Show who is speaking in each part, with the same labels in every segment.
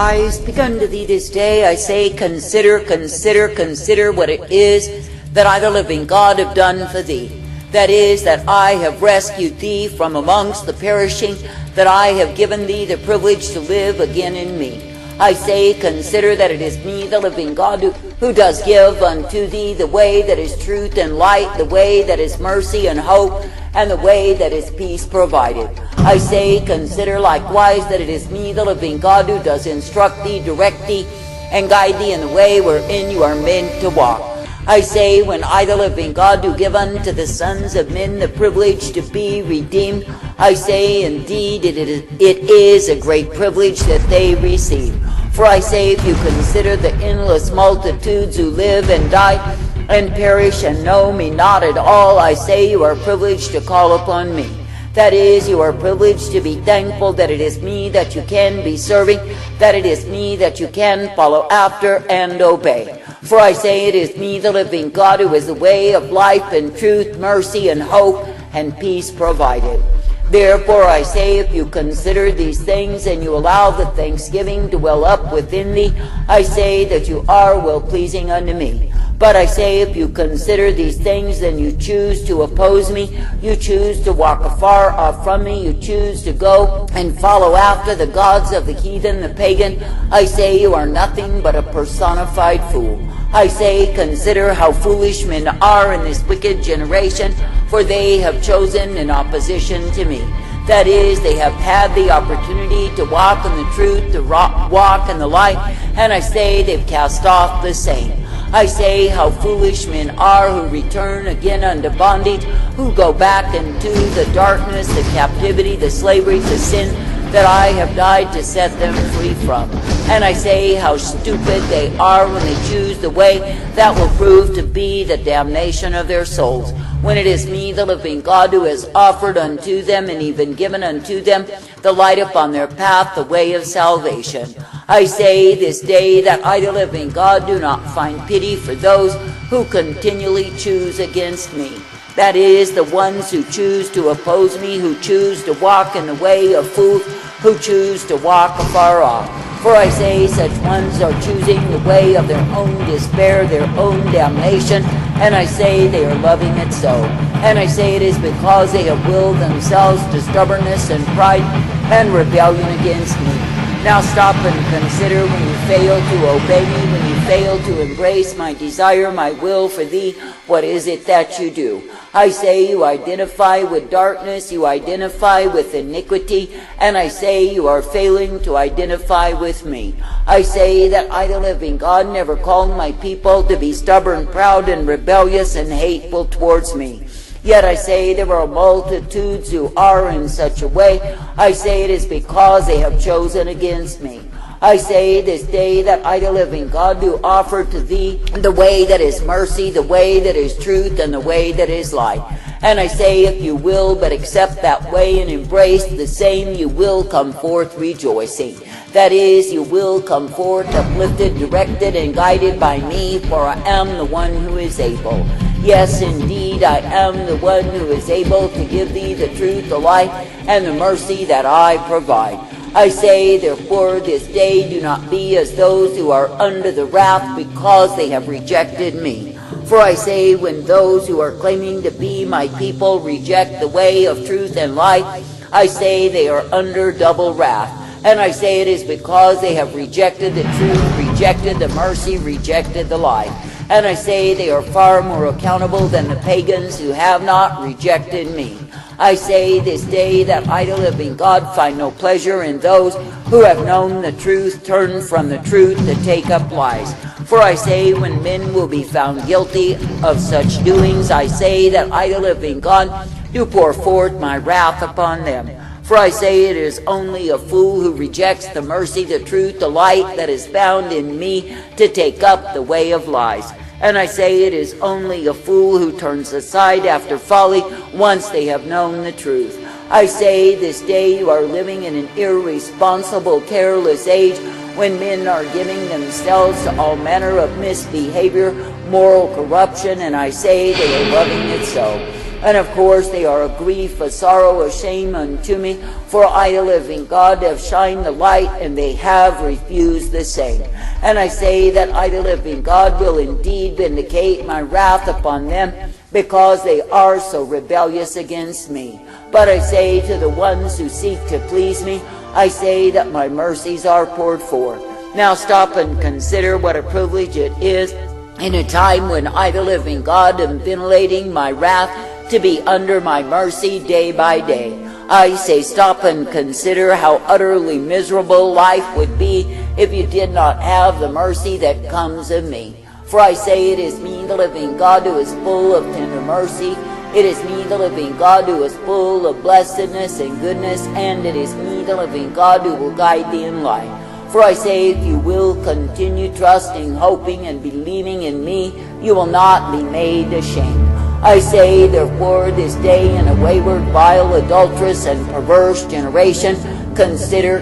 Speaker 1: I speak unto thee this day, I say, consider, consider, consider what it is that I, the living God, have done for thee. That is, that I have rescued thee from amongst the perishing, that I have given thee the privilege to live again in me. I say, consider that it is me, the living God, who does give unto thee the way that is truth and light, the way that is mercy and hope, and the way that is peace provided. I say, consider likewise that it is me, the living God, who does instruct thee, direct thee, and guide thee in the way wherein you are meant to walk. I say, when I, the living God, do give unto the sons of men the privilege to be redeemed, I say, indeed, it is a great privilege that they receive. For I say, if you consider the endless multitudes who live and die and perish and know me not at all, I say you are privileged to call upon me. That is, you are privileged to be thankful that it is me that you can be serving, that it is me that you can follow after and obey. For I say it is me, the living God, who is the way of life and truth, mercy and hope and peace provided. Therefore I say, if you consider these things and you allow the thanksgiving to well up within thee, I say that you are well-pleasing unto me. But I say, if you consider these things, then you choose to oppose me, you choose to walk afar off from me, you choose to go and follow after the gods of the heathen, the pagan, I say you are nothing but a personified fool. I say, consider how foolish men are in this wicked generation, for they have chosen in opposition to me. That is, they have had the opportunity to walk in the truth, to walk in the light, and I say they've cast off the same. I say, how foolish men are who return again unto bondage, who go back into the darkness, the captivity, the slavery, the sin that I have died to set them free from. And I say, how stupid they are when they choose the way that will prove to be the damnation of their souls, when it is me, the living God, who has offered unto them and even given unto them the light upon their path, the way of salvation. I say this day that I, the living God, do not find pity for those who continually choose against me. That is, the ones who choose to oppose me, who choose to walk in the way of fools, who choose to walk afar off. For I say, such ones are choosing the way of their own despair, their own damnation, and I say they are loving it so. And I say it is because they have willed themselves to stubbornness and pride and rebellion against me. Now stop and consider, when you fail to obey me, when you fail to embrace my desire, my will for thee, what is it that you do? I say you identify with darkness, you identify with iniquity, and I say you are failing to identify with me. I say that I, the living God, never called my people to be stubborn, proud, and rebellious and hateful towards me. Yet I say there are multitudes who are in such a way. I say it is because they have chosen against me. I say this day that I, the living God, do offer to thee the way that is mercy, the way that is truth, and the way that is light. And I say, if you will but accept that way and embrace the same, you will come forth rejoicing. That is, you will come forth uplifted, directed, and guided by me, for I am the one who is able. Yes, indeed, I am the one who is able to give thee the truth, the light, and the mercy that I provide. I say, therefore, this day do not be as those who are under the wrath because they have rejected me. For I say, when those who are claiming to be my people reject the way of truth and light, I say they are under double wrath. And I say it is because they have rejected the truth, rejected the mercy, rejected the light. And I say they are far more accountable than the pagans who have not rejected me. I say this day that I, the living God, find no pleasure in those who have known the truth, turn from the truth to take up lies. For I say, when men will be found guilty of such doings, I say that I, the living God, do pour forth my wrath upon them. For I say it is only a fool who rejects the mercy, the truth, the light that is found in me to take up the way of lies. And I say it is only a fool who turns aside after folly once they have known the truth. I say this day you are living in an irresponsible, careless age when men are giving themselves to all manner of misbehavior, moral corruption, and I say they are loving it so. And of course they are a grief, a sorrow, a shame unto me. For I, the living God, have shined the light, and they have refused the same. And I say that I, the living God, will indeed vindicate my wrath upon them, because they are so rebellious against me. But I say to the ones who seek to please me, I say that my mercies are poured forth. Now stop and consider what a privilege it is, in a time when I, the living God, am ventilating my wrath, to be under my mercy day by day. I say stop and consider how utterly miserable life would be if you did not have the mercy that comes of me. For I say it is me, the living God, who is full of tender mercy. It is me, the living God, who is full of blessedness and goodness, and it is me, the living God, who will guide thee in life. For I say, if you will continue trusting, hoping, and believing in me, you will not be made ashamed. I say, therefore, this day in a wayward, vile, adulterous, and perverse generation, consider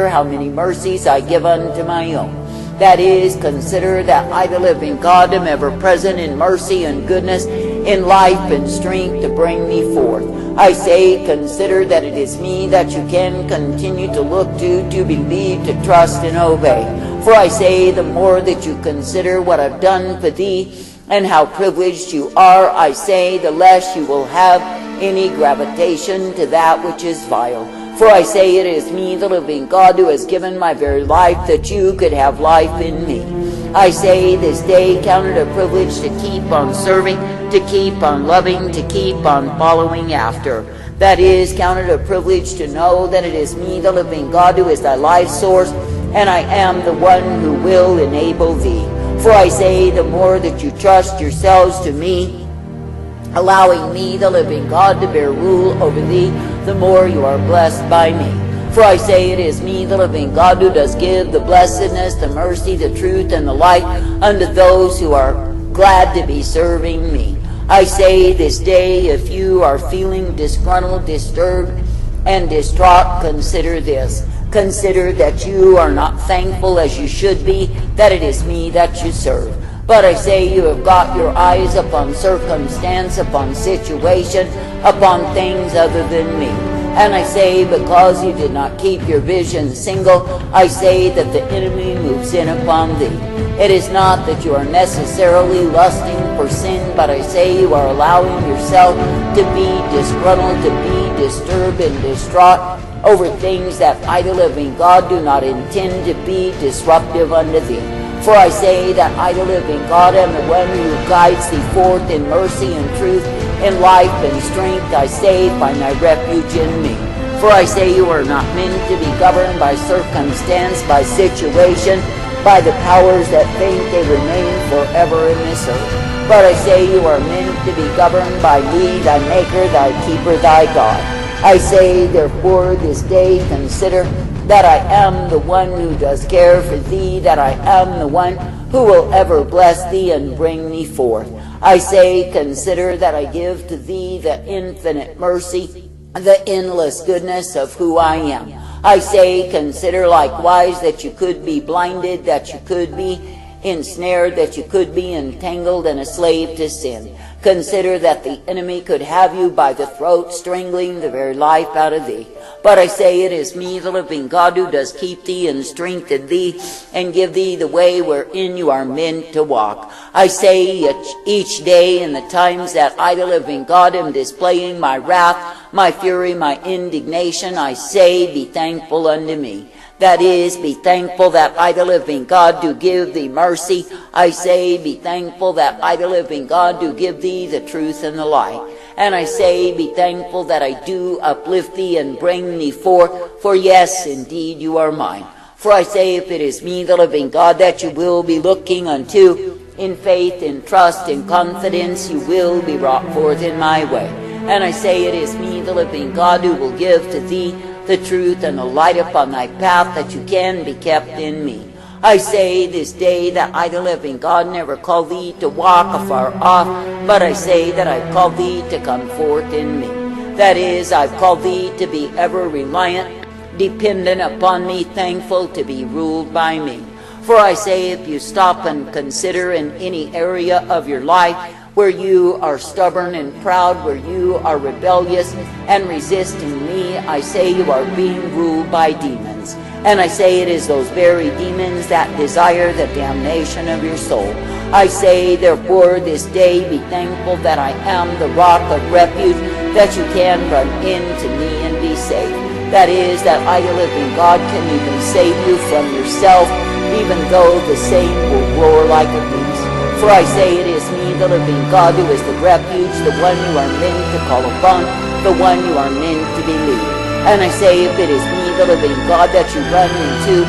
Speaker 1: how many mercies I give unto my own. That is, consider that I, the living God, am ever present in mercy and goodness, in life and strength to bring me forth. I say, consider that it is me that you can continue to look to believe, to trust, and obey. For I say, the more that you consider what I've done for thee, and how privileged you are, I say, the less you will have any gravitation to that which is vile. For I say, it is me, the living God, who has given my very life, that you could have life in me. I say, this day count it a privilege to keep on serving, to keep on loving, to keep on following after. That is, count it a privilege to know that it is me, the living God, who is thy life source, and I am the one who will enable thee. For I say, the more that you trust yourselves to me, allowing me, the living God, to bear rule over thee, the more you are blessed by me. For I say, it is me, the living God, who does give the blessedness, the mercy, the truth, and the light unto those who are glad to be serving me. I say, this day, if you are feeling disgruntled, disturbed, and distraught, consider this. Consider that you are not thankful as you should be, that it is me that you serve. But I say, you have got your eyes upon circumstance, upon situation, upon things other than me. And I say, because you did not keep your vision single, I say that the enemy moves in upon thee. It is not that you are necessarily lusting for sin, but I say you are allowing yourself to be disgruntled, to be disturbed and distraught over things that I, the living God, do not intend to be disruptive unto thee. For I say that I, the living God, am the one who guides thee forth in mercy and truth, in life and strength. I say, find thy refuge in me. For I say, you are not meant to be governed by circumstance, by situation, by the powers that think they remain forever in this earth. But I say, you are meant to be governed by me, thy Maker, thy Keeper, thy God. I say, therefore, this day consider that I am the one who does care for thee, that I am the one who will ever bless thee and bring thee forth. I say, consider that I give to thee the infinite mercy, the endless goodness of who I am. I say, consider likewise that you could be blinded, that you could be ensnared, that you could be entangled and a slave to sin. Consider that the enemy could have you by the throat, strangling the very life out of thee. But I say, it is me, the living God, who does keep thee and strengthen thee and give thee the way wherein you are meant to walk. I say, each day in the times that I, the living God, am displaying my wrath, my fury, my indignation, I say, be thankful unto me. That is, be thankful that I, the living God, do give thee mercy. I say, be thankful that I, the living God, do give thee the truth and the light. And I say, be thankful that I do uplift thee and bring thee forth, for yes, indeed, you are mine. For I say, if it is me, the living God, that you will be looking unto, in faith, in trust, in confidence, you will be brought forth in my way. And I say, it is me, the living God, who will give to thee the truth and the light upon thy path, that you can be kept in me. I say this day that I, the living God, never call thee to walk afar off, but I say that I've called thee to come forth in me. That is, I've called thee to be ever reliant, dependent upon me, thankful to be ruled by me. For I say, if you stop and consider in any area of your life where you are stubborn and proud, where you are rebellious and resisting me, I say you are being ruled by demons. And I say it is those very demons that desire the damnation of your soul. I say, therefore, this day be thankful that I am the rock of refuge, that you can run into me and be saved. That is, that I, the living God, can even save you from yourself, even though the same will roar like a beast. For I say it is me, the living God, who is the refuge, the one you are meant to call upon, the one you are meant to believe. And I say, if it is me, the living God, that you run into,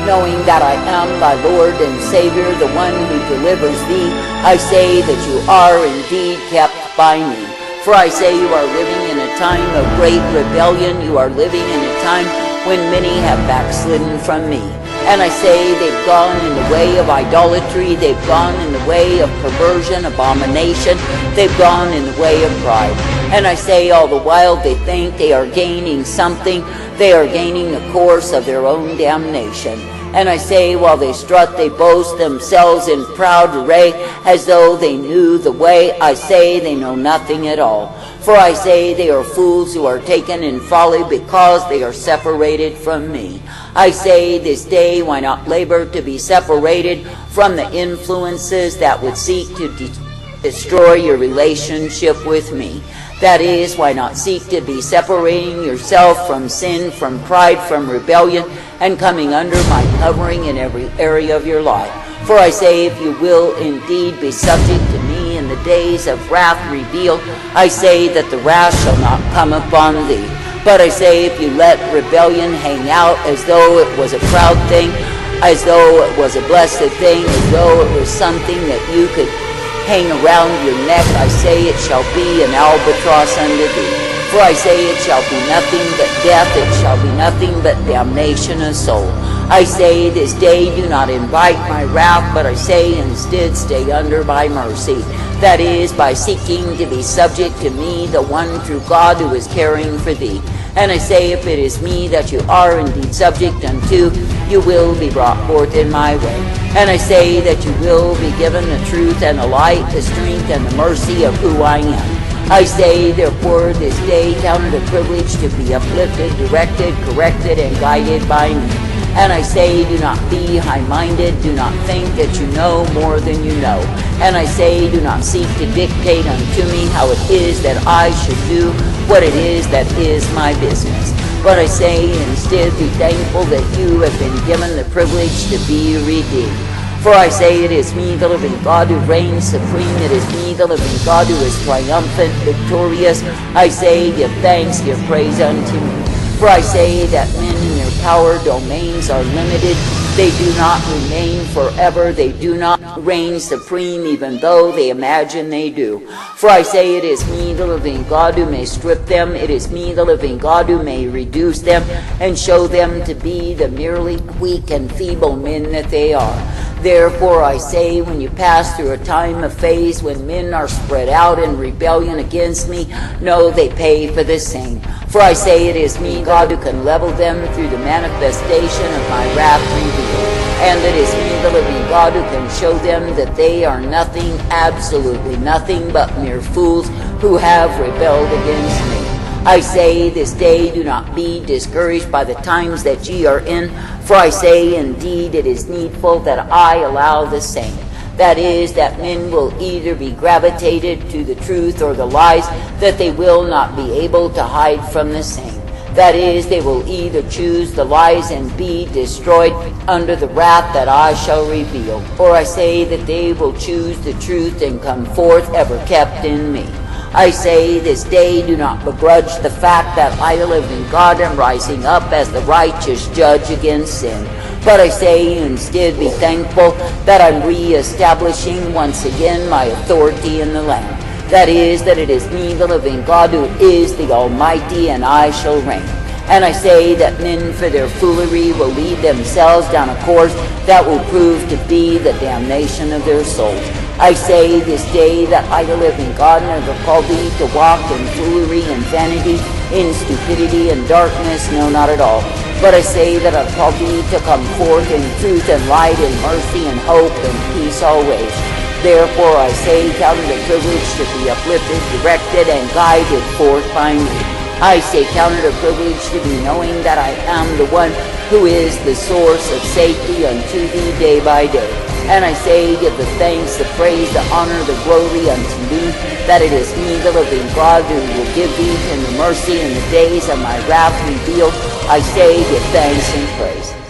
Speaker 1: knowing that I am thy Lord and Savior, the one who delivers thee, I say that you are indeed kept by me. For I say you are living in a time of great rebellion. You are living in a time when many have backslidden from me. And I say they've gone in the way of idolatry. They've gone in the way of perversion, abomination. They've gone in the way of pride. And I say all the while they think they are gaining something. They are gaining the course of their own damnation. And I say while they strut, they boast themselves in proud array, as though they knew the way. I say they know nothing at all. For I say they are fools who are taken in folly because they are separated from me. I say this day, why not labor to be separated from the influences that would seek to destroy your relationship with me? That is, why not seek to be separating yourself from sin, from pride, from rebellion, and coming under my covering in every area of your life? For I say, if you will indeed be subject to me in the days of wrath revealed, I say that the wrath shall not come upon thee. But I say, if you let rebellion hang out as though it was a proud thing, as though it was a blessed thing, as though it was something that you could hang around your neck, I say it shall be an albatross unto thee. For I say it shall be nothing but death, it shall be nothing but damnation of soul. I say this day do not invite my wrath, but I say instead stay under my mercy. That is, by seeking to be subject to me, the one true God who is caring for thee. And I say, if it is me that you are indeed subject unto, you will be brought forth in my way. And I say that you will be given the truth and the light, the strength and the mercy of who I am. I say, therefore, this day count it a privilege to be uplifted, directed, corrected, and guided by me. And I say, do not be high-minded, do not think that you know more than you know. And I say, do not seek to dictate unto me how it is that I should do what it is that is my business. But I say, instead, be thankful that you have been given the privilege to be redeemed. For I say, it is me, the living God, who reigns supreme. It is me, the living God, who is triumphant, victorious. I say, give thanks, give praise unto me. For I say that men in their power domains are limited. They do not remain forever. They do not reign supreme, even though they imagine they do. For I say it is me, the living God, who may strip them. It is me, the living God, who may reduce them and show them to be the merely weak and feeble men that they are. Therefore I say, when you pass through a time of phase when men are spread out in rebellion against me, know they pay for the same. For I say it is me, God, who can level them through the manifestation of my wrath revealed. And it is me, the living God, who can show them that they are nothing, absolutely nothing, but mere fools who have rebelled against me. I say this day, do not be discouraged by the times that ye are in, for I say indeed it is needful that I allow the same. That is, that men will either be gravitated to the truth or the lies, that they will not be able to hide from the same. That is, they will either choose the lies and be destroyed under the wrath that I shall reveal, or I say that they will choose the truth and come forth ever kept in me. I say this day, do not begrudge the fact that I, the living God, am rising up as the righteous judge against sin. But I say instead, be thankful that I'm re-establishing once again my authority in the land. That is, that it is me, the living God, who is the Almighty, and I shall reign. And I say that men for their foolery will lead themselves down a course that will prove to be the damnation of their souls. I say this day that I, the living God, never called thee to walk in foolery and vanity, in stupidity and darkness, no, not at all. But I say that I've called thee to come forth in truth and light and mercy and hope and peace always. Therefore I say, count it a privilege to be uplifted, directed, and guided forth by me. I say, count it a privilege to be knowing that I am the one who is the source of safety unto thee day by day. And I say, give the thanks, the praise, the honor, the glory unto me, that it is me, the living God, who will give thee tender mercy in the days of my wrath revealed. I say, give thanks and praise.